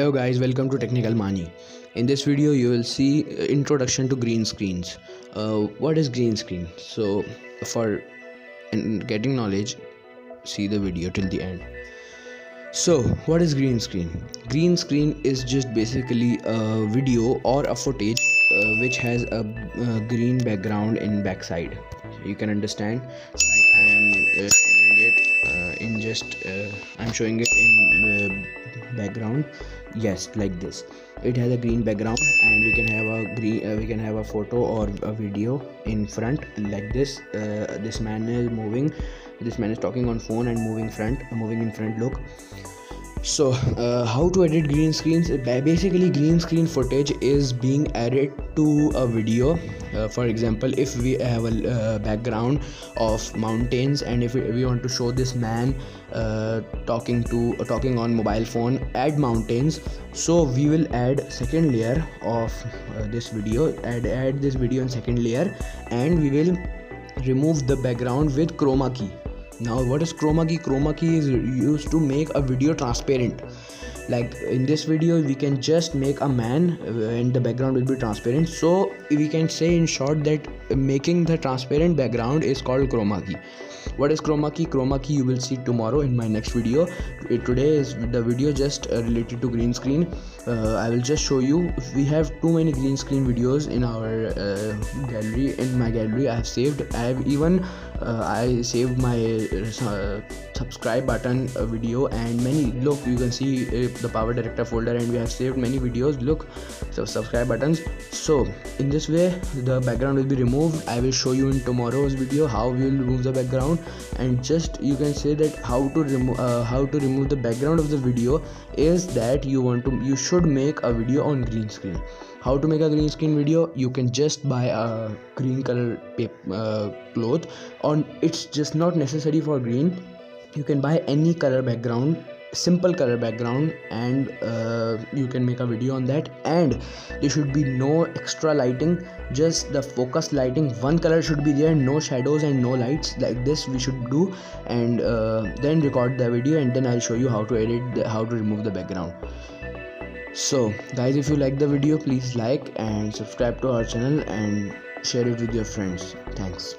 Hello guys, welcome to Technical Manii. In this video you will see introduction to green screens. What is green screen? So for getting knowledge, see the video till the end. So what is green screen? Green screen is just basically a video or a footage which has a green background in backside. You can understand, like I am showing it I'm showing it in background. Yes, like this. It has a green background, and we can have a photo or a video in front like this. This man is moving. This man is talking on phone and moving in front. Look. So how to edit green screens? Basically, green screen footage is being added to a video. For example, if we have a background of mountains, and if we want to show this man talking on mobile phone at mountains, so we will add second layer of this video. Add this video in second layer, and we will remove the background with chroma key. Now what is chroma key? Chroma key is used to make a video transparent. Like in this video we can just make a man and the background will be transparent. So we can say in short that making the transparent background is called chroma key. What is chroma key? Chroma key you will see tomorrow in my next video. Today is the video just related to green screen. I will just show you. We have too many green screen videos in our gallery. In my gallery I saved my subscribe button video and many. Look, you can see the power director folder, and we have saved many videos. Look, so subscribe buttons. So in this way the background will be removed. I will show you in tomorrow's video how we will remove the background, and just you can say that how to remove the background of the video is that you should make a video on green screen. How to make a green screen video? You can just buy a green color cloth, or it's just not necessary for green. You can buy any color background, simple color background, and you can make a video on that. And there should be no extra lighting, just the focus lighting. One color should be there, no shadows and no lights. Like this we should do, and then record the video, and then I'll show you how to edit how to remove the background. So guys, if you like the video, please like and subscribe to our channel and share it with your friends. Thanks.